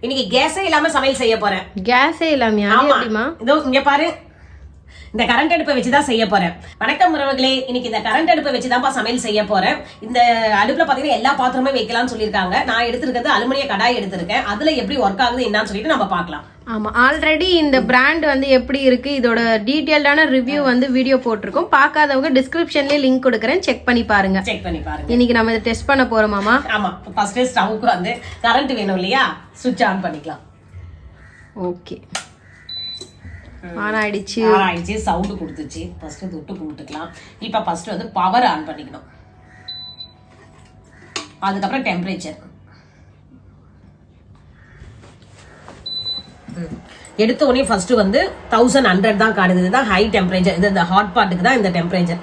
இன்னைக்கு கேஸே இல்லாம சமையல் செய்ய போறேன். கேஸே இல்லாம எப்படிமா? இதோ இங்க பாரு, இந்த கரண்ட் அடுப்பை வச்சுதான் செய்ய போறேன். வணக்கம் உறவுகளே, இன்னைக்கு இந்த கரண்ட் அடுப்பை வச்சுதான்ப்பா சமையல் செய்ய போறேன். இந்த அடுப்புல பாத்தீங்கன்னா எல்லா பாத்திரமே வைக்கலாம்னு சொல்லியிருக்காங்க. நான் எடுத்திருக்கிறது அலுமினிய கடாய் எடுத்திருக்கேன். அதுல எப்படி ஒர்க் ஆகுது என்னன்னு சொல்லிட்டு நம்ம பார்க்கலாம். ஆமா, ஆல்ரெடி இந்த பிராண்ட் வந்து எப்படி இருக்கு, இதோட டீடைல்டான ரிவ்யூ வந்து வீடியோ போட்டிருக்கோம். பார்க்காதவங்க டிஸ்கிரிப்ஷன்லயே லிங்க் கொடுக்குறேன், செக் பண்ணி பாருங்க. இன்னைக்கு நம்ம இதை டெஸ்ட் பண்ண போறோமாமா? ஆமா, ஃபர்ஸ்ட் ஸ்டவ்க்கு வந்து கரண்ட் வேணும் இல்லையா, சுவிட்ச் ஆன் பண்ணிக்கலாம். ஓகே, ஆன் ஆயிடுச்சு. சவுண்ட் கொடுத்துச்சு. ஃபர்ஸ்ட் தொட்டு கும்பிட்டுக்கலாம். இப்ப ஃபர்ஸ்ட் வந்து பவர் ஆன் பண்ணிக்கணும். அதுக்கப்புறம் டெம்பரேச்சர் எடுத்த உடனே ஃபர்ஸ்ட் வந்து 1100 தான் காணுது. இதுதான் ஹை டெம்பரேச்சர். இது இந்த ஹாட் பாட்டுக்கு தான் இந்த டெம்பரேச்சர்.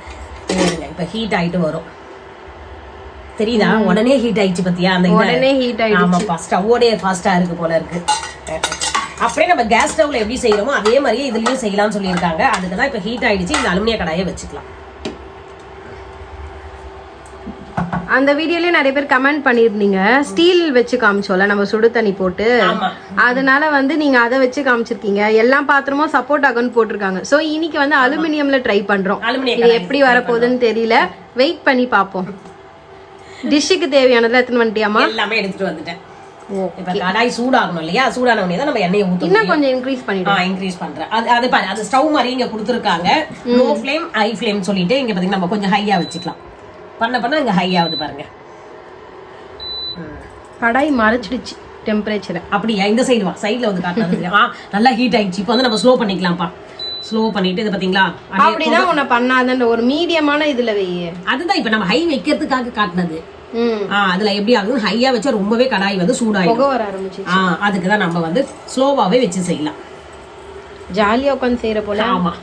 இப்ப ஹீட் ஆயிட்டு வரும், தெரியுதா? உடனே ஹீட் ஆயிடுச்சு பத்தியா? அந்த உடனே ஹீட் ஆயிடுச்சு. ஆமாப்பா, ஸ்டவ்வோட ஃபாஸ்டா இருக்கு போல இருக்கு. அப்படியே நம்ம கேஸ் ஸ்டவ்ல எப்படி செய்யறோமோ அதே மாதிரியே இதுலயும் செய்யலாம்னு சொல்லியிருக்காங்க. அதுக்கு தான் இப்ப ஹீட் ஆயிடுச்சு. இந்த அலுமினிய கடாயை வச்சுக்கலாம். அந்த வீடியோலயே நிறைய பேர் கமெண்ட் பண்ணிருந்தீங்க, ஸ்டீல் வச்சு காமிச்சோம்ல நம்ம சுடு தண்ணி போட்டு, அதனால வந்து நீங்க அதை வச்சு காமிச்சிருக்கீங்க. எல்லா பாத்திரமும் சப்போர்ட் ஆகும்னு போட்டிருக்காங்க. சோ இன்னைக்கு வந்து அலுமினியம்ல ட்ரை பண்றோம். இது எப்படி வரப்போகுதுன்னு தெரியல, வெயிட் பண்ணி பாப்போம். டிஷ்ஷுக்கு தேவையானதுல எடுத்துட்டு வந்துட்டியாமா? எல்லாமே எடுத்துட்டு வந்துட்டேன். இப்ப கடாய் சூடாகணும் இல்லையா? சூடான உடனே தான் நம்ம எண்ணெயை ஊத்தணும். இன்னும் கொஞ்சம் இன்க்ரீஸ் பண்ணிடுவோம். இன்க்ரீஸ் பண்றேன். அது பாரு, அது ஸ்டவ் மாதிரி இங்க கொடுத்துருக்காங்க. லோ ஃப்ளேம் ஹை ஃப்ளேம் சொல்லிட்டு இங்க பாத்தீங்கன்னா நம்ம கொஞ்சம் ஹையா வச்சுக்கலாம். பண்ண இங்க ஹை ஆகுது பாருங்க. கடாய் மறைச்சிடுச்சு டெம்பரேச்சர். அப்படியா? இந்த சைடு வா, சைடுல வந்து காட்டுறது. நல்லா ஹீட் ஆயிடுச்சு. இப்போ வந்து நம்ம ஸ்லோ பண்ணிக்கலாம்ப்பா. ஸ்லோ பண்ணிட்டு இது பாத்தீங்களா, அப்படிதான் உன்னை பண்ணாத ஒரு மீடியமான இதுல வையே. அதுதான் இப்ப நம்ம ஹை வைக்கிறதுக்காக காட்டினது. அதுல எப்படி ஆகுது, ஹையா வச்சா ரொம்பவே கடாய் வந்து சூடாயிடும். அதுக்குதான் நம்ம வந்து ஸ்லோவாவே வச்சு செய்யலாம். ஜாலியா உட்காந்து செய்யற போல. ஆமா,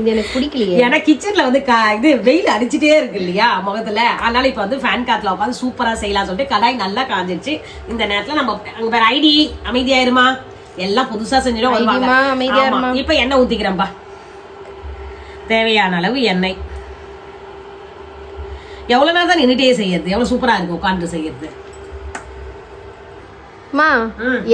இது எனக்கு பிடிக்கலையே. ஏன்னா கிச்சன்ல வந்து இது வெயில் அடிச்சுட்டே இருக்கு இல்லையா முகத்துல, அதனால இப்ப வந்து ஃபேன் காத்துல உட்காந்து சூப்பரா செய்யலாம் சொல்லிட்டு கடாய் நல்லா காஞ்சிருச்சு. இந்த நேரத்துல நம்ம அங்க வேற ஐடி அமைதியாயிருமா, எல்லாம் புதுசா செஞ்சிடும். இப்ப எண்ணெய் ஊத்திக்கிறேன்பா. தேவையான அளவு எண்ணெய். எவ்வளவு நேரம் தான் நின்றுட்டே செய்யறது, எவ்வளவு சூப்பரா இருக்கு உட்காந்து செய்யறது.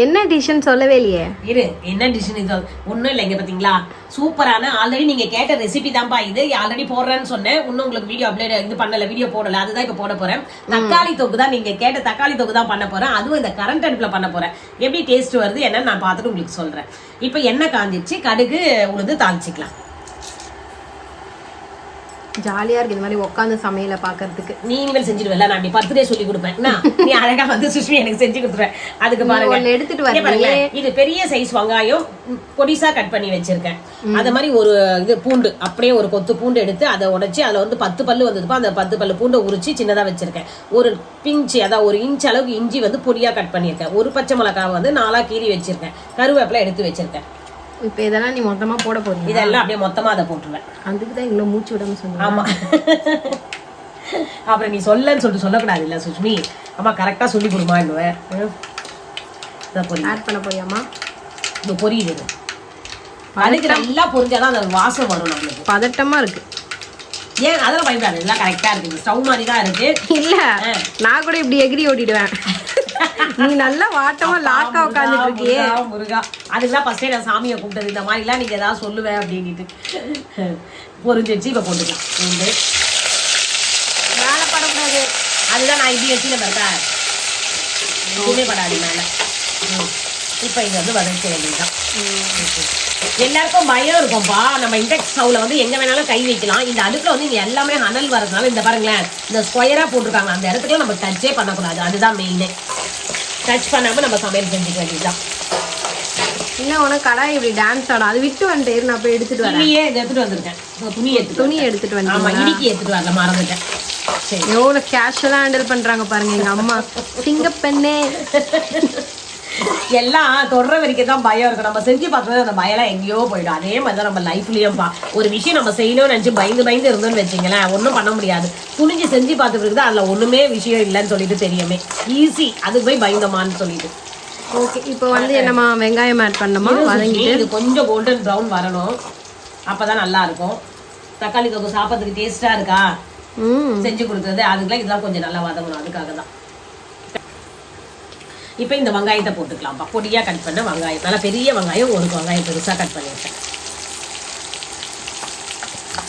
என்ன டிஷ்ன்னு சொல்லவே இல்லையே. இரு, என்ன டிஷ்னு இது ஒண்ணும் இல்லை. இங்க பாத்தீங்களா, சூப்பரான ஆல்ரெடி நீங்க கேட்ட ரெசிபி தான்ப்பா இது. ஆல்ரெடி போடுறேன்னு சொன்னேன், இன்னும் உங்களுக்கு வீடியோ அப்லோட் இது பண்ணல, வீடியோ போடல. அதுதான் இப்ப போட போறேன். தக்காளி தொக்கு தான், நீங்க கேட்ட தக்காளி தொக்கு தான் பண்ண போறேன். அதுவும் இந்த கரண்ட் அடுப்புல பண்ண போறேன். எப்படி டேஸ்ட் வருது என்னன்னு நான் பார்த்துட்டு உங்களுக்கு சொல்றேன். இப்ப எண்ணெய் காஞ்சிச்சு, கடுகு உளுந்து தாளிச்சுக்கலாம். ஜாலியா இருக்கு இந்த மாதிரி உட்காந்து சமையல பாக்குறதுக்கு. நீ இனிமேல் செஞ்சிடுவல, நான் அப்படி பர்த்டே சொல்லி கொடுப்பேன். நீ அழகா வந்து சுஷ்மி எனக்கு செஞ்சு கொடுத்துருவேன். அதுக்கு பாருங்க, எடுத்துட்டு வரீங்க. இது பெரிய சைஸ் வெங்காயம் பொடிசா கட் பண்ணி வச்சிருக்கேன். அத மாதிரி ஒரு இது பூண்டு, அப்படியே ஒரு கொத்து பூண்டு எடுத்து அதை உடைச்சு அதுல வந்து 10 பல்லு வந்ததுப்பா. அந்த 10 பல்லு பூண்டை உரிச்சு சின்னதா வச்சிருக்கேன். ஒரு பிஞ்சு, அதாவது 1 இன்ச் அளவுக்கு இஞ்சி வந்து பொடியா கட் பண்ணிருக்கேன். ஒரு பச்சை மிளகாய் வந்து 4 கீறி வச்சிருக்கேன். கருவேப்பிலை எடுத்து வச்சிருக்கேன். இப்ப இதெல்லாம் நீ மொத்தமா போட போறீங்க? இதெல்லாம் அப்படியே மொத்தமா அதை போட்டுருவேன். அதுக்குதான் இவ்வளவு மூச்சு விடாம சொன்னேன். ஆமா, அப்புறம் நீ சொல்லன்னு சொல்லிட்டு சொல்லக்கூடாது இல்ல சுஷ்மி. ஆமா, கரெக்டா சொல்லி கொடுமா. ஆட் பண்ண போறியாமா? இது பொரியுது. அதுக்கு நல்லா பொரிஞ்சாதான் அந்த வாசம் வரும். நம்மளுக்கு பதட்டமா இருக்கு. ஏன் அதெல்லாம் பயப்படாது, எல்லாம் கரெக்டா இருக்கு. ஸ்டவ் மாதிரி தான் இருக்கு. இல்ல, நான் கூட இப்படி எகிரி ஓடிடுவேன். நீ நல்லா வாட்டமா லாக்கா உட்காந்துட்டு இருக்கியே. முருகா, அதுக்குதான் ஃபர்ஸ்டே நான் சாமியை கூப்பிட்டது. இந்த மாதிரி எல்லாம் நீங்க ஏதாவது சொல்லுவேன் அப்படின்ட்டு. பொரிஞ்சிச்சு. இப்ப போட்டுக்கலாம். மேல படக்கூடாது, அதுதான் நான் இப்படி வச்சுல பார்த்தா எதுவுமே படாது மேல. இப்ப இங்க வந்து வதக்க வேண்டியதுதான். எல்லாருக்கும் பயம் இருக்கும்பா, நம்ம இண்டக்ஷன் ஸ்டவ்ல வந்து எங்க வேணாலும் கை வைக்கலாம். இந்த அடுப்புல வந்து இங்க எல்லாமே அனல் வரதுனால இந்த பாருங்களேன், இந்த ஸ்கொயரா போட்டிருக்காங்க, அந்த இடத்துல நம்ம டச்சே பண்ணக்கூடாது. அதுதான் மெயினே. டச் பண்ணாம நம்ம சமையல் செஞ்சுக்க வேண்டியதுதான். இன்னும் உனக்கு கடாய் இப்படி டான்ஸ் ஆடும். அது விட்டு வந்துட்டு நான் போய் எடுத்துட்டு வரேன். எடுத்துட்டு வந்திருக்கேன். துணி எடுத்துட்டு வந்து. ஆமா, இடிக்கி எடுத்துட்டு வரல, மறந்துட்டேன். எவ்வளவு கேஷுவலா ஹேண்டில் பண்றாங்க பாருங்க எங்க அம்மா. சிங்க பெண்ணே. எல்லாம் தொடர வரைக்கும் தான் பயம் இருக்கும். நம்ம செஞ்சு பார்த்தோம், அந்த பயம்லாம் எங்கேயோ போயிடும். அதே மாதிரிதான் நம்ம லைஃப்லயும் ஒரு விஷயம் நம்ம செய்யணும்னு நினைச்சு பயந்து இருந்தோம்னு வச்சுங்களேன், ஒன்றும் பண்ண முடியாது. துணிஞ்சு செஞ்சு பார்த்துட்டு தான் அதுல ஒண்ணுமே விஷயம் இல்லைன்னு சொல்லிட்டு தெரியுமே. ஈஸி, அதுக்கு போய் பயந்தோமான்னு சொல்லிட்டு. ஓகே, இப்போ வந்து என்னமா வெங்காயம் ஆட் பண்ணணுமா? வதங்கிட்டு இது கொஞ்சம் கோல்டன் ப்ரௌன் வரணும், அப்பதான் நல்லா இருக்கும். தக்காளி தொக்கு சாப்பிட்றதுக்கு டேஸ்டா இருக்கா செஞ்சு கொடுத்தது. அதுக்கெல்லாம் இதெல்லாம் கொஞ்சம் நல்லா வதங்கணும். அதுக்காக தான் இப்போ இந்த வெங்காயத்தை போட்டுக்கலாம்ப்பா. பொடியாக கட் பண்ண வெங்காயம், நல்லா பெரிய வெங்காயம், ஒரு வெங்காயம் பெருசாக கட் பண்ணியிருக்கேன்.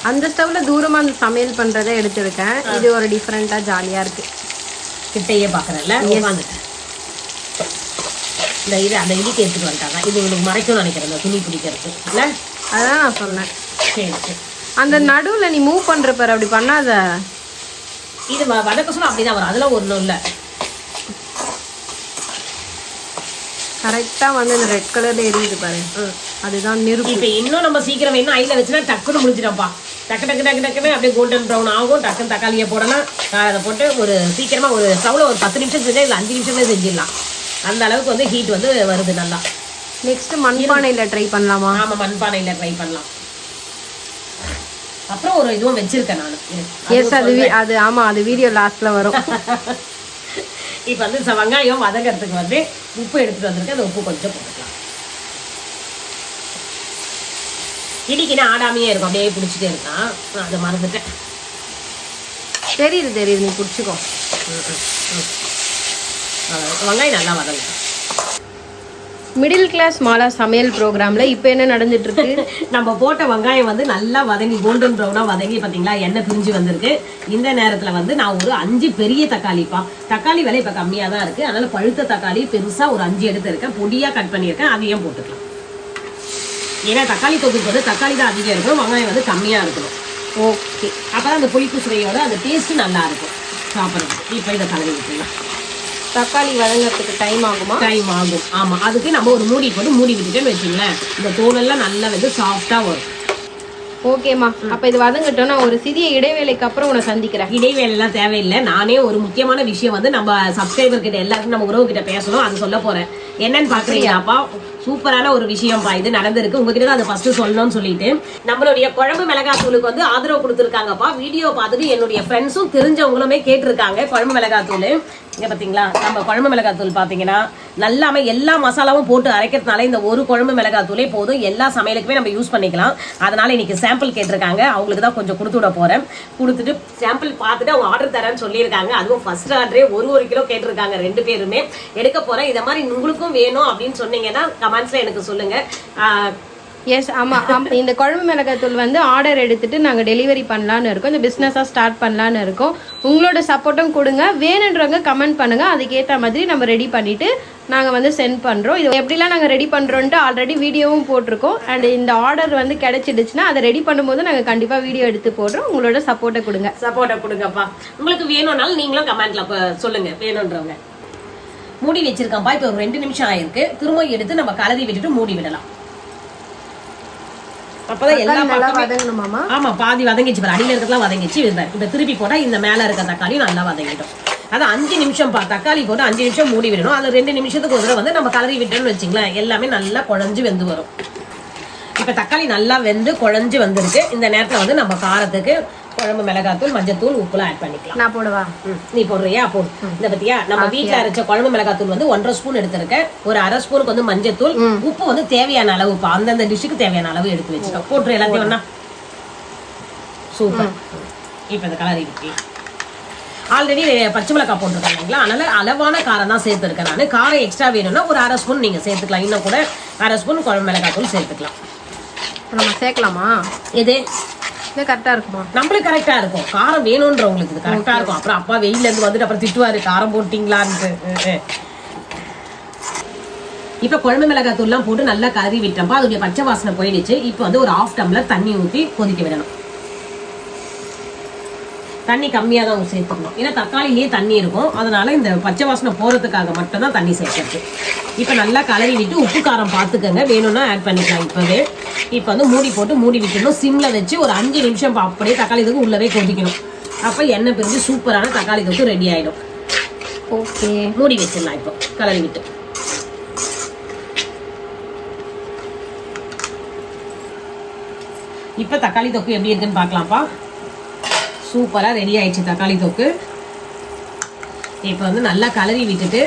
அந்த ஸ்டவ்ல தூரமா அந்த சமையல் பண்றதை எடுத்துருக்கேன். இது ஒரு டிஃப்ரெண்டா ஜாலியா இருக்கு. கிட்டையே பார்க்குறேன்ல உட்காந்துட்டேன். இந்த இது அந்த இடிக்கு எடுத்துட்டு வந்துட்டாங்க. இது உங்களுக்கு மறைக்கும்னு நினைக்கிறேன், இந்த துணி பிடிக்கிறது இல்லை, அதான் நான் சொன்னேன். சரி சரி. அந்த நடுவில் நீ மூவ் பண்ற பாரு, அப்படி பண்ணாத. இது வதக்க சொன்னா அப்படிதான் வரும், அதெல்லாம் ஒன்றும் இல்லை. கரெக்டா வந்து இந்த ரெட் கலர்ல எரியுது பாரு, அதுதான் நெருப்பு. இப்போ இன்னும் நம்ம சீக்கிரம் வேணும் ஐல வச்சுனா டக்குன்னு முடிச்சிடப்பா. டக்கு டக்கு டக்கு டக்குன்னு அப்படியே கோல்டன் ப்ரௌன் ஆகும். டக்குன்னு தக்காளியை போடலாம், அதை போட்டு ஒரு சீக்கிரமாக ஒரு ஸ்டவ்வில் ஒரு 10 நிமிஷம் செஞ்சால் இல்லை 5 நிமிஷமே செஞ்சிடலாம். அந்த அளவுக்கு வந்து ஹீட் வந்து வருது நல்லா. நெக்ஸ்ட் மண்பானையில் ட்ரை பண்ணலாமா? ஆமாம், மண்பானையில் ட்ரை பண்ணலாம். அப்புறம் ஒரு இதுவும் வச்சிருக்கேன் நான். எஸ், அது ஆமாம், அது வீடியோ லாஸ்ட்டில் வரும். இப்போ வந்து வெங்காயம் வதங்கிறதுக்கு வந்து உப்பு எடுத்துகிட்டு வந்திருக்கேன். அந்த உப்பு கொஞ்சம் போட்டுக்கலாம். இடிக்கினா ஆடாமையே இருக்கும், அப்படியே பிடிச்சிட்டே இருக்கான். அதை மறந்துட்டேன். தெரியுது, நீ பிடிச்சிக்கோ. வெங்காயம் நல்லா வதங்க. மிடில் கிளாஸ் மாலா சமையல் ப்ரோக்ராம்ல இப்போ என்ன நடந்துட்டு இருக்கு? நம்ம போட்ட வெங்காயம் வந்து நல்லா வதங்கி கோல்டன் ப்ரௌனாக வதங்கி பார்த்தீங்களா, எண்ணெய் பிரிஞ்சு வந்திருக்கு. இந்த நேரத்தில் வந்து நான் ஒரு 5 பெரிய தக்காளிப்பா. தக்காளி விலை இப்போ கம்மியாக தான் இருக்குது, அதனால் பழுத்த தக்காளி பெருசாக ஒரு 5 எடுத்துருக்கேன். பொடியாக கட் பண்ணியிருக்கேன், அதையும் போட்டுக்கலாம். ஏன்னா தக்காளி தொகுப்பு வந்து தக்காளி தான் அதிகம் இருக்கணும், வெங்காயம் வந்து கம்மியாக இருக்கணும். ஓகே, அப்போ தான் அந்த புளிப்பு சுவையோட அந்த டேஸ்ட்டு நல்லாயிருக்கும் சாப்பிட்றதுக்கு. இப்போ இதை கலரி விட்டுலாம். தக்காளி வதங்கிறதுக்கு டைம் ஆகுமா? டைம் ஆகும், ஆமாம். அதுக்கு நம்ம ஒரு மூடி போட்டு மூடி விட்டுட்டேன்னு வச்சுங்களேன், இந்த தோலெல்லாம் நல்லா வந்து சாஃப்டாக வரும். ஓகேம்மா, அப்போ இது வதங்கட்டும். நான் ஒரு சிறிய இடைவேளைக்கு அப்புறம் உன்னை சந்திக்கிறேன். இடைவேளைலாம் தேவையில்லை. நானே ஒரு முக்கியமான விஷயம் வந்து நம்ம சப்ஸ்கிரைபர் கிட்ட எல்லாருக்கும் நம்ம உறவு கிட்ட பேசணும், அது சொல்ல போறேன். என்னன்னு பாக்குறீங்களாப்பா? சூப்பரான ஒரு விஷயம்ப்பா, இது நடந்திருக்கு. உங்ககிட்ட தான் அதை ஃபர்ஸ்ட் சொல்லணும்னு சொல்லிட்டு நம்மளுடைய குழம்பு மிளகாய் தூளுக்கு வந்து ஆதரவு கொடுத்துருக்காங்கப்பா. வீடியோ பார்த்துட்டு என்னுடைய ஃப்ரெண்ட்ஸும் தெரிஞ்சவங்களுமே கேட்டிருக்காங்க குழம்பு மிளகாய் தூள். இங்கே பார்த்தீங்களா, நம்ம குழம்பு மிளகாய் தூள் பார்த்தீங்கன்னா நல்லாமே எல்லா மசாலாவும் போட்டு அரைக்கிறதுனால இந்த ஒரு குழம்பு மிளகாய் தூளே போதும், எல்லா சமையலுக்குமே நம்ம யூஸ் பண்ணிக்கலாம். அதனால இன்னைக்கு சாம்பிள் கேட்டிருக்காங்க, அவங்களுக்கு தான் கொஞ்சம் கொடுத்து விட போறேன். கொடுத்துட்டு சாம்பிள் பார்த்துட்டு அவங்க ஆர்டர் தரேன்னு சொல்லியிருக்காங்க. அதுவும் ஃபர்ஸ்ட் ஆர்டரே 1 கிலோ கேட்டிருக்காங்க 2 பேருமே. எடுக்க போறேன். இதை மாதிரி உங்களுக்கும் வேணும் அப்படின்னு சொன்னீங்கன்னா கமெண்ட்ஸ்ல எனக்கு சொல்லுங்க. எஸ், ஆமாம். இந்த குழம்பு மிளகாய்த்தூள் வந்து ஆர்டர் எடுத்துட்டு நாங்கள் டெலிவரி பண்ணலான்னு இருக்கோம். இந்த பிஸ்னஸாக ஸ்டார்ட் பண்ணலான்னு இருக்கோம். உங்களோட சப்போர்ட்டும் கொடுங்க. வேணுன்றவங்க கமெண்ட் பண்ணுங்கள், அதுக்கேற்ற மாதிரி நம்ம ரெடி பண்ணிவிட்டு நாங்கள் வந்து சென்ட் பண்ணுறோம். இது எப்படிலாம் நாங்கள் ரெடி பண்ணுறோன்ட்டு ஆல்ரெடி வீடியோவும் போட்டிருக்கோம். அண்ட் இந்த ஆர்டர் வந்து கிடைச்சிடுச்சுன்னா அதை ரெடி பண்ணும்போது நாங்கள் கண்டிப்பாக வீடியோ எடுத்து போடுறோம். உங்களோட சப்போர்ட்டை கொடுங்கப்பா. உங்களுக்கு வேணும்னாலும் நீங்களும் கமெண்ட்ல சொல்லுங்க வேணுன்றவங்க. மூடி வச்சிருக்கேன்ப்பா. இப்போ ஒரு 2 நிமிஷம் ஆயிருக்கு. திரும்ப எடுத்து நம்ம கலரி விட்டுட்டு மூடி விடலாம். அப்பதான் எல்லாம் வதங்கணுமாமா? ஆமா, பாதி வதங்கிச்சு, அடியில இருக்கலாம் வதங்கிச்சு. இப்ப திருப்பி போட்டா இந்த மேல இருக்க தக்காளி நல்லா வதங்கிடும். அது 5 நிமிஷம் தக்காளி போட்டு 5 நிமிஷம் மூடி விடணும். அது 2 நிமிஷத்துக்கு ஒரு தடவை வந்து நம்ம கலரி விட்டோம்னு வச்சுங்களேன், எல்லாமே நல்லா குழஞ்சு வெந்து வரும். இப்ப தக்காளி நல்லா வெந்து குழஞ்சு வந்திருக்கு. இந்த நேரத்துல வந்து நம்ம காரத்துக்கு குழம்பு மிளகாத்தூள், மஞ்சத்தூள், உப்புலாம் ஆட் பண்ணிக்கலாம். நான் போடுவா? நீ போடுறியா? போடு. இந்த பத்தியா நம்ம வீட்டுல அரைச்ச குழம்பு மிளகாத்தூள் வந்து 1.5 ஸ்பூன் எடுத்திருக்கேன். ஒரு 1/2 ஸ்பூனுக்கு வந்து மஞ்சத்தூள், உப்பு வந்து தேவையான அளவு, அந்தந்த டிஷ்ஷுக்கு தேவையான அளவு எடுத்து வச்சுக்கோ. போட்டுரு எல்லாத்தையும் ஒண்ணா. சூப்பர். இப்ப இந்த கலரி விட்டு ஆல்ரெடி பச்சை மிளகாய் போட்டிருக்காங்க இல்லைங்களா, அதனால அளவான காரம் தான் சேர்த்துருக்கேன் நான். காரம் எக்ஸ்ட்ரா வேணும்னா ஒரு 1/2 ஸ்பூன் நீங்க சேர்த்துக்கலாம். இன்னும் கூட 1/2 ஸ்பூன் குழம்பு மிளகாத்தூள் சேர்த்துக்கலாம். நம்ம சேர்க்கலாமா? இது கரெக்டா இருக்குமா? நம்மளுக்கு கரெக்டா இருக்கும். காரம் வேணும்ன்றவங்களுக்கு இது கரெக்டா இருக்கும். அப்புறம் அப்பா வெயில இருந்து வந்துட்டு அப்புறம் திட்டுவாரு காரம் போட்டீங்களான்ட்டு. இப்ப குழம்பு மிளகாய் தூள்லாம் போட்டு நல்லா கறி விட்டோம்ப்பா. அதோடைய பச்சை வாசனை போயிடுச்சு. இப்ப வந்து ஒரு 1/2 டம்ளர் தண்ணி ஊற்றி கொதிக்க விடணும். தண்ணி கம்மியா தான் சேர்த்துக்கணும், ஏன்னா தக்காளிலேயே தண்ணி இருக்கும். அதனால இந்த பச்சை வாசனை போறதுக்காக மட்டும் தான் தண்ணி சேர்க்கறது. இப்ப நல்லா கலரி விட்டு உப்பு காரம் பார்த்துக்கங்க, வேணும்னா ஆட் பண்ணிக்கலாம் இப்பவே. இப்ப வந்து மூடி போட்டு மூடி விட்டுணும். சிம்ல வச்சு ஒரு 5 நிமிஷம் அப்படியே தக்காளி தொக்கு உள்ளவே கொதிக்கணும். அப்ப எண்ணெய் பிரிஞ்சு சூப்பரான தக்காளி தொக்கு ரெடி ஆயிடும். ஓகே, மூடி வச்சிடலாம். இப்போ கலரி விட்டு இப்ப தக்காளி தொக்கு எப்படி இருக்குன்னு பார்க்கலாம்ப்பா. சூப்பரா ரெடி ஆயிடுச்சு தக்காளி தொக்கு. இப்போ வந்து நல்லா கலரி விட்டுட்டு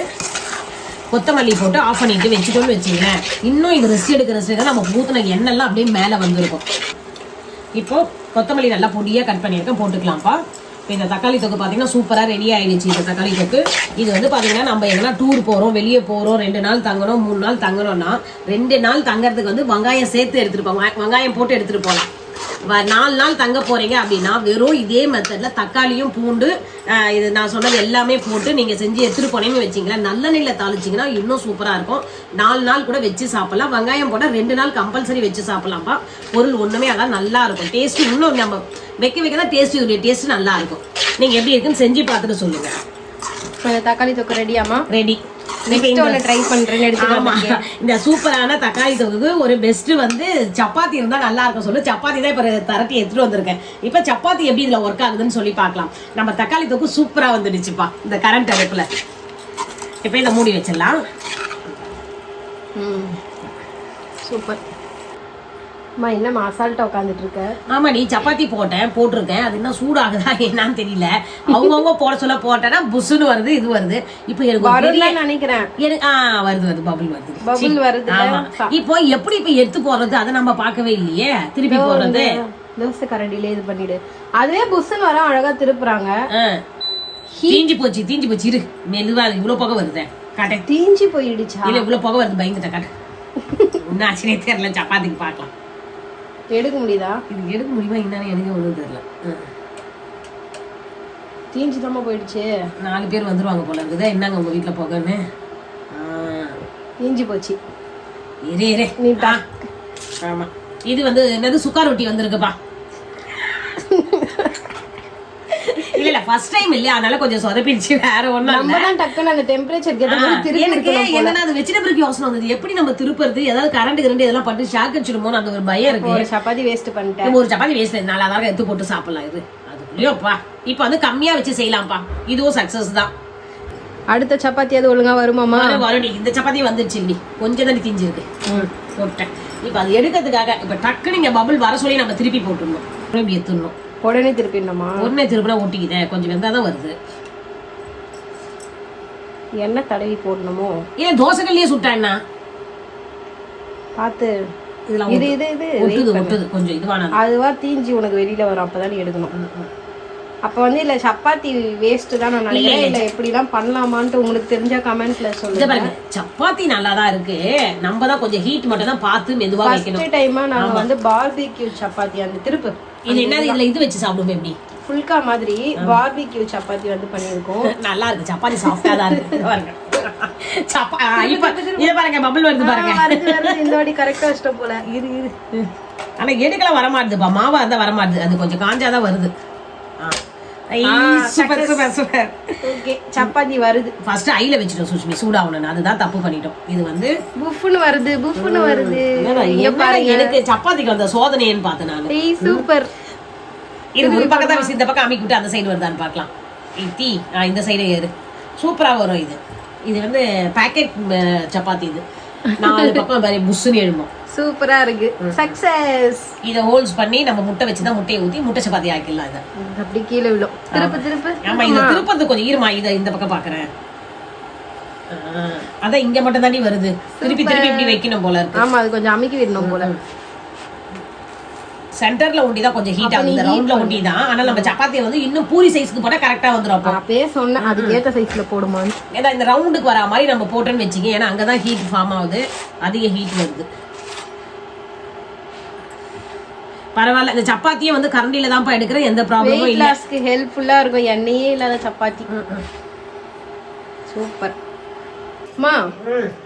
கொத்தமல்லி போட்டு ஆஃப் பண்ணிட்டு வச்சுட்டோம்னு வச்சுங்களேன், இன்னும் இது ரெஸ்ட் எடுக்க நம்ம ஊற்றின எண்ணெய்லாம் அப்படியே மேலே வந்துருக்கும். இப்போ கொத்தமல்லி நல்லா பொடியாக கட் பண்ணியிருக்கேன், போட்டுக்கலாம்ப்பா. இப்போ இந்த தக்காளி தொக்கு பார்த்தீங்கன்னா சூப்பராக ரெடி ஆயிடுச்சு. இந்த தக்காளி தொக்கு இது வந்து பார்த்தீங்கன்னா நம்ம எங்கன்னா டூர் போகிறோம், வெளியே போகிறோம், 2 நாள் தங்கணும் 3 நாள் தங்கணும்னா 2 நாள் தங்கறதுக்கு வந்து வெங்காயம் சேர்த்து எடுத்துகிட்டு போங்க, வெங்காயம் போட்டு எடுத்துகிட்டு போகலாம். 4 நாள் தங்க போகிறீங்க அப்படின்னா வெறும் இதே மெத்தடில் தக்காளியும் பூண்டு இது நான் சொன்னது எல்லாமே போட்டு நீங்கள் செஞ்சு எடுத்துகிட்டு போனீங்கன்னு வச்சிங்களேன், நல்லெண்ணெயில் தாளிச்சிங்கன்னா இன்னும் சூப்பராக இருக்கும். 4 நாள் கூட வச்சு சாப்பிட்லாம். வெங்காயம் போட்டால் 2 நாள் கம்பல்சரி வச்சு சாப்பிட்லாம்ப்பா. பொருள் ஒன்றுமே அதான் நல்லா இருக்கும். டேஸ்ட்டு இன்னும் நம்ம வைக்க தான் டேஸ்ட்டு நல்லா இருக்கும். நீங்கள் எப்படி இருக்குன்னு செஞ்சு பார்த்துட்டு சொல்லுங்கள். தக்காளி தொக்கு ரெடியாமா? ரெடி. ட்ரை பண்றேன். இந்த சூப்பரான தக்காளி தொகுக்கு ஒரு பெஸ்ட் வந்து சப்பாத்தி இருந்தா நல்லா இருக்கும் சொல்லு. சப்பாத்தி தான் இப்ப தரட்டி எடுத்துட்டு வந்திருக்கேன். இப்ப சப்பாத்தி எப்படி இதுல ஒர்க் ஆகுதுன்னு சொல்லி பார்க்கலாம். நம்ம தக்காளி தொகு சூப்பரா வந்துடுச்சுப்பா இந்த கரண்ட் அடுப்புல. இப்ப இதை மூடி வச்சிடலாம். சூப்பர். என்ன அசால்ட்டா உட்காந்துட்டு இருக்க? ஆமா, நீ சப்பாத்தி போட்டிருக்கேன். அது என்ன சூடாகுதா என்னன்னு தெரியல. அவங்கவுங்க போட சொல்ல போட்டேன்னா புஷ்னு வருது, இது வருது. இப்போ எனக்கு நினைக்கிறேன் வருது பபுள் வருது. இப்போ எப்படி இப்ப எடுத்து போடுறது அதை நம்ம பார்க்கவே இல்லையே. திருப்பி போடுறது தோசை கரண்டிலே இது பண்ணிடு. அதுவே புஷ்னு வர அழகா திருப்புறாங்க. தீஞ்சு போச்சு இரு மெதுவா. இவ்வளவு புகை வருது காட்ட. தீஞ்சு போயிடுச்சா? இல்ல இவ்வளவு புகை வருது, பயந்துட்ட காட்ட. இன்னும் ஆச்சரியம் தெரியல. சப்பாத்திக்கு பார்க்கலாம். எடுக்க முடியுதா? இது எடுக்க முடியுமா என்னன்னு எனக்கு ஒன்றும் தெரியல. தீஞ்சு தாமா போயிடுச்சு. 4 பேர் வந்துருவாங்க போல இருக்குது. என்னங்க உங்க வீட்டுல போகன்னு தீஞ்சு போச்சு. ஆமா, இது வந்து என்னது சுக்கா ரொட்டி வந்திருக்குப்பா. இல்ல ஃபர்ஸ்ட் டைம் இல்ல, அதனால கொஞ்சம் சொதப்பிடுச்சு. வேற ஒண்ணும் இல்ல. நம்ம தான் டக்குன்னு அந்த டெம்பரேச்சர் கேட்ட மாதிரி திருப்பி என்னன்னா அது வெஜிடபிள் யோசனை வந்தது. எப்படி நம்ம திருப்புறது, ஏதாவது கரண்ட் இதெல்லாம் பட்டு ஷாக் அடிச்சிடுமோ அந்த ஒரு பயம் இருக்கு. ஒரு சப்பாத்தி வேஸ்ட் பண்ணிட்டேன். ஒரு சப்பாத்தி வேஸ்ட் நல்லா தான் எடுத்து போட்டு சாப்பிடலாம். இது அதுக்குள்ளேயோப்பா இப்போ வந்து கம்மியா வச்சு செய்யலாம்ப்பா. இதுவும் சக்சஸ் தான். அடுத்த சப்பாத்தி அது ஒழுங்கா வருமாமா? வரும். இந்த சப்பாத்தி வந்துருச்சு இல்லி, கொஞ்சம் தண்ணி திஞ்சிருக்கு போட்டேன். இப்போ அது எடுக்கிறதுக்காக இப்போ டக்கு நீங்க பபுள் வர சொல்லி நம்ம திருப்பி போட்டுடணும். இப்படி எடுத்துடணும். உடனே திருப்பிடணுமா? உடனே திருப்பினா ஒட்டிக்கிதே, கொஞ்சம் வெந்தாதான் வருது. என்ன தடவி போடணுமோ? ஏன் தோசைகள்லயே சுட்டாண்ணா பார்த்து. இதெல்லாம் இது இது இது ஒட்டுது கொஞ்சம் இதுவானது. அதுவா தீஞ்சி உனக்கு வெளியில வரும், அப்பதான் நீ எடுக்கணும். அப்ப வந்து இல்ல சப்பாத்தி வேஸ்ட் தான் நான் நினைக்கிறேன். இல்ல எப்படி எல்லாம் பண்ணலாமான்னு உங்களுக்கு தெரிஞ்ச கமெண்ட்ல சொல்லுங்க. சப்பாத்தி நல்லா தான் இருக்கு. நம்ம தான் கொஞ்சம் ஹீட் மட்டும் தான் பார்த்து மெதுவா வைக்கணும். ஃபர்ஸ்ட் டைமா நாங்க வந்து பார்பிக்யூ சப்பாத்தி அந்த திருப்பு இது என்னது இதுல இது வச்சு சாப்பிடுவோம். எப்படி ஃபுல்கா மாதிரி பார்பிக்யூ சப்பாத்தி வந்து பண்ணிருக்கோம். நல்லா இருக்கு. சப்பாத்தி சாஃப்ட்டா தான் இருக்கு. பாருங்க இத பாருங்க பபுள் வருது பாருங்க. இந்த வாட்டி கரெக்டா வச்சிட்டோம் போல. இரு ஆனா எடுக்கலாம் வர மாட்டுதுப்பா. மாவா இருந்தா வர மாட்டுது. அது கொஞ்சம் காஞ்சாதான் வருது. சப்பாத்தி வருது. ஃபர்ஸ்ட் ஐல வச்சிட்டோம் சுஷ்மி, சூடாகணும். அதுதான் தப்பு பண்ணிட்டோம். இது வந்து புஃப்னு வருது. எனக்கு சப்பாத்திக்கு வந்த சோதனைன்னு பார்த்தேன் நான். சூப்பர். இது ஒரு பக்கத்தா இந்த பக்கம் அமைக்கி விட்டு அந்த சைடு வருதான்னு பார்க்கலாம். இந்த சைடு ஏறு சூப்பரா வரும். இது வந்து பேக்கெட் சப்பாத்தி. இது 4 பக்கம் வேற புஷ்னு எழும்போம். சூப்பரா இருக்கு. சக்சஸ். இத ஹோல்ஸ் பண்ணி நம்ம முட்டை வச்சுதான் முட்டையை ஊத்தி முட்டை சப்பாத்தி ஆக்கிடலாம். இத அப்படி கீழே விழும். திருப்பு. ஆமா, இது திருப்பது கொஞ்சம் ஈரமா. இத இந்த பக்கம் பாக்குறேன். அதான் இங்க மட்டும் தாண்டி வருது. திருப்பி இப்படி வைக்கணும் போல இருக்கு. ஆமா, அது கொஞ்சம் அமுக்கி விடணும் போல. சென்டர்ல ஒண்டிதான் கொஞ்சம் ஹீட் ஆகுது. இந்த ரவுண்ட்ல ஒண்டிதான். ஆனா நம்ம சப்பாத்தி வந்து இன்னும் பூரி சைஸ்க்கு போட்டா கரெக்டா வந்துரும். அப்பவே சொன்னேன் அதுக்கு ஏத்த சைஸ்ல போடுமா. ஏன்னா இந்த ரவுண்டுக்கு வர மாதிரி நம்ம போட்டோன்னு வச்சுக்க. ஏன்னா அங்கதான் ஹீட் ஃபார்ம் ஆகுது, அதிக ஹீட் வருது. பரவாயில்ல. இந்த சப்பாத்தியே வந்து கரண்டில தான்ப்பா எடுக்கிறேன். எந்த ப்ராப்ளமும் இல்ல. ஹெல்ப்ஃபுல்லா இருக்கும். எண்ணெயே இல்லாத சப்பாத்தி. சூப்பர். அம்மா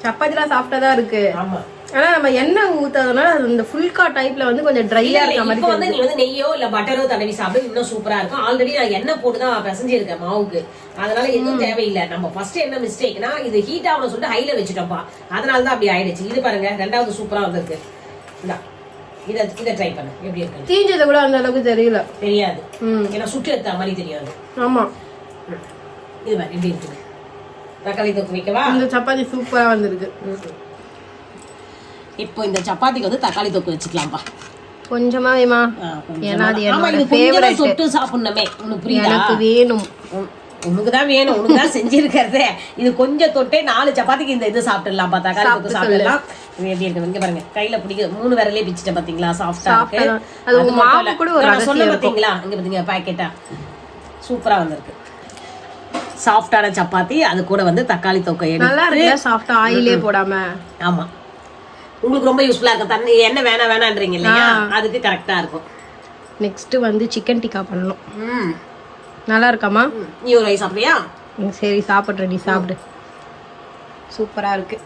சப்பாத்திலாம் சாஃப்டா தான் இருக்கு. ஆமா, ஆனா நம்ம எண்ணெய் ஊத்தாதனால இந்த ஃபுல்கா டைப்ல வந்து கொஞ்சம் ட்ரையா இருக்க மாதிரி. இப்போ வந்து நீ வந்து நெய்யோ இல்ல பட்டரோ தடவி சாப்பிடு, இன்னும் சூப்பரா இருக்கும். ஆல்ரெடி நான் எண்ணெய் போட்டு தான் பிசைஞ்சு இருக்கேன் மாவுக்கு. அதனால எதுவும் தேவையில்லை. நம்ம ஃபர்ஸ்ட் என்ன மிஸ்டேக்னா இது ஹீட் ஆகணும்னு சொல்லிட்டு ஹைல வச்சுட்டோம்ப்பா. அதனால தான் அப்படி ஆயிடுச்சு. இது பாருங்க, 2வது சூப்பரா வந்திருக்கு. இதை ட்ரை பண்ணு எப்படி இருக்கு. தீஞ்சது கூட அந்த அளவுக்கு தெரியாது. ஏன்னா சுட்டு எடுத்த மாதிரி தெரியாது. ஆமா, இது மாதிரி எப்படி இருக்கு. தக்காளி தொக்கு வைக்கவா? இந்த சப்பாத்தி சூப்பரா வந்திருக்கு. இப்போ இந்த சப்பாத்திக்கு வந்து தக்காளி தொக்கு வச்சுக்கலாம்ப்பா. கொஞ்சமா வேமா? ஏன்னா அது என்னோட ஃபேவரட். சொட்டு சாப்பிடணுமே. உனக்கு புரியுதா? எனக்கு வேணும். உனக்கு தான் வேணும். உனக்கு தான் செஞ்சிருக்கிறதே. இது கொஞ்சம் தொட்டே 4 சப்பாத்திக்கு இந்த இது சாப்பிட்டுடலாம். தக்காளி தொக்கு சாப்பிடலாம். எப்படி இருக்கு இங்க பாருங்க. கையில பிடிக்க 3 விரலே பிச்சிட்ட பாத்தீங்களா? சாஃப்ட்டா இருக்கு. அது மாவு கூட ஒரு ரகசியம் சொல்ல பாத்தீங்களா? இங்க பாத்தீங்க பாக்கெட்டா. சூப்பரா வந்திருக்கு. சாஃப்டான சப்பாத்தி, அது கூட வந்து தக்காளி தொக்கை நல்லா இருக்குல்ல, சாஃப்டா, ஆயிலே போடாம. ஆமா, உங்களுக்கு ரொம்ப யூஸ்ஃபுல்லா இருக்கும். தண்ணி என்ன வேணான்றீங்க இல்லையா, அதுக்கு கரெக்டா இருக்கும். நெக்ஸ்ட் வந்து சிக்கன் டிக்கா பண்ணணும். நல்லா இருக்காமா? நீ ஒரு ரைஸ் சாப்பிடுறியா? சரி சாப்பிட்ற, நீ சாப்பிடு. சூப்பரா இருக்கு.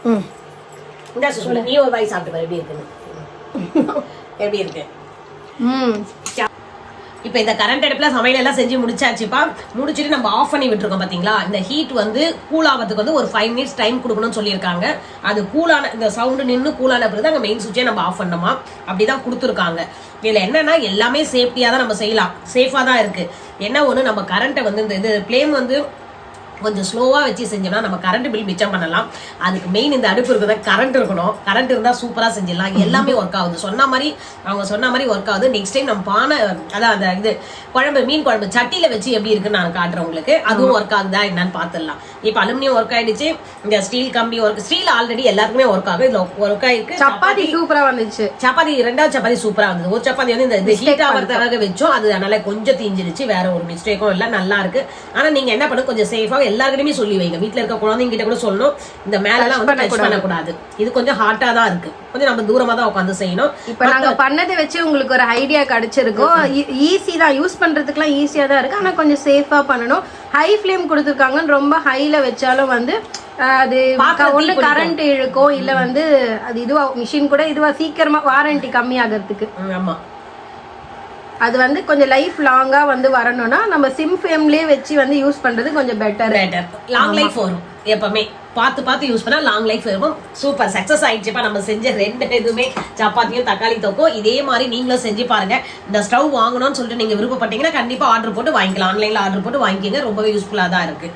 இந்த சுஷி நீ ஒரு ரைஸ் சாப்பிட்டு பாரு எப்படி இருக்குன்னு. எப்படி இருக்கு? இப்போ இந்த கரண்ட் அடுப்புல சமையல் எல்லாம் செஞ்சு முடிச்சாச்சுப்பா. முடிச்சுட்டு நம்ம ஆஃப் பண்ணி விட்டுருக்கோம் பாத்தீங்களா. இந்த ஹீட் வந்து கூல் ஆகிறதுக்கு வந்து ஒரு 5 மினிட்ஸ் டைம் கொடுக்கணும்னு சொல்லியிருக்காங்க. அது கூலான இந்த சவுண்டு நின்று கூலான பிறகு அங்கே மெயின் சுவிட்சே நம்ம ஆஃப் பண்ணோமா, அப்படிதான் கொடுத்துருக்காங்க. இதுல என்னன்னா எல்லாமே சேஃப்டியா தான் நம்ம செய்யலாம், சேஃபா தான் இருக்கு. என்ன ஒண்ணு, நம்ம கரண்ட்டை வந்து இந்த இது ஃப்ளேம் வந்து கொஞ்சம் ஸ்லோவாக வச்சு செஞ்சோம்னா நம்ம கரண்ட் பில் மிச்சம் பண்ணலாம். அதுக்கு மெயின் இந்த அடுப்பு இருக்குதா, கரண்ட் இருக்கணும். கரண்ட் இருந்தால் சூப்பராக செஞ்சிடலாம். எல்லாமே ஒர்க் ஆகுது, சொன்ன மாதிரி அவங்க சொன்ன மாதிரி ஒர்க் ஆகுது. நெக்ஸ்ட் டைம் நம்ம பானை, அதான் அந்த இது குழம்பு, மீன் குழம்பு சட்டியில் வச்சு எப்படி இருக்குன்னு நான் காட்டுறேன் உங்களுக்கு. அதுவும் ஒர்க் ஆகுதா என்னன்னு பார்த்துடலாம். இப்போ அலுமினியம் ஒர்க் ஆயிடுச்சு, இந்த ஸ்டீல் கம்பி ஒர்க், ஸ்டீல் ஆல்ரெடி எல்லாருக்குமே ஒர்க் ஆகுது. இதில் ஒர்க் ஆயிருக்கு. சப்பாத்தி சூப்பராக வந்துச்சு. சப்பாத்தி ரெண்டாவது சப்பாத்தி சூப்பராக வந்தது. ஒரு சப்பாத்தி வந்து இந்த ஹீட் ஆகிறதுக்காக வச்சோம், அது அதனால கொஞ்சம் தீஞ்சிருச்சு. வேற ஒரு மிஸ்டேக்கும் இல்லை, நல்லா இருக்கு. ஆனால் நீங்கள் என்ன பண்ணு, கொஞ்சம் சேஃபாக எல்லாருக்கிட்டையுமே சொல்லி வைங்க. வீட்டுல இருக்க குழந்தைங்க கிட்ட கூட சொல்லணும், இந்த மேல எல்லாம் வந்து டச் பண்ணக்கூடாது. இது கொஞ்சம் ஹாட்டா தான் இருக்கு, கொஞ்சம் நம்ம தூரமா தான் உட்காந்து செய்யணும். இப்ப நாங்க பண்ணதை வச்சு உங்களுக்கு ஒரு ஐடியா கிடைச்சிருக்கும். ஈஸி தான், யூஸ் பண்றதுக்குலாம் ஈஸியா தான் இருக்கு. ஆனா கொஞ்சம் சேஃபா பண்ணணும். ஹை ஃப்ளேம் கொடுத்துருக்காங்க, ரொம்ப ஹைல வச்சாலும் வந்து அது ஒண்ணு கரண்ட் இழுக்கும், இல்ல வந்து அது இதுவா மிஷின் கூட இதுவா சீக்கிரமா வாரண்டி கம்மி ஆகிறதுக்கு. ஆமா, அது வந்து கொஞ்சம் லைஃப் லாங்கா வந்து வரணும்னா நம்ம சிம் ஃப்ளேம்லயே வச்சு வந்து யூஸ் பண்றது கொஞ்சம் பெட்டர். லாங் லைஃப் வரும். எப்பவுமே பார்த்து யூஸ் பண்ணா லாங் லைஃப் இருக்கும். சூப்பர் சக்சஸ் ஆயிடுச்சுப்பா. நம்ம செஞ்ச 2 இதுவுமே, சப்பாத்தியும் தக்காளி தொக்கும். இதே மாதிரி நீங்களும் செஞ்சு பாருங்க. இந்த ஸ்டவ் வாங்கணும்னு சொல்லிட்டு நீங்க விருப்பப்பட்டீங்கன்னா கண்டிப்பா ஆர்டர் போட்டு வாங்கிக்கலாம். ஆன்லைன்ல ஆர்டர் போட்டு வாங்கிக்கங்க, ரொம்பவே யூஸ்ஃபுல்லா தான் இருக்கு.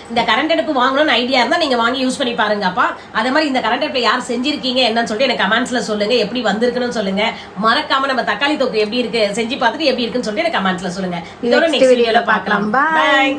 இந்த கரண்ட் அடுப்பு வாங்கணும்னு ஐடியா இருந்தா நீங்க வாங்கி யூஸ் பண்ணி பாருங்கப்பா. அதே மாதிரி இந்த கரண்ட் அடுப்பு யார் செஞ்சிருக்கீங்க என்னன்னு சொல்லிட்டு எனக்கு கமெண்ட்ஸ்ல சொல்லுங்க, எப்படி வந்திருக்குன்னு சொல்லுங்க. மறக்காம நம்ம தக்காளி தொக்கு எப்படி இருக்கு செஞ்சு பார்த்துட்டு எப்படி இருக்குன்னு சொல்லிட்டு எனக்கு கமெண்ட்ஸ்ல சொல்லுங்க. இதோட நெக்ஸ்ட் வீடியோல பார்க்கலாம். பாய்.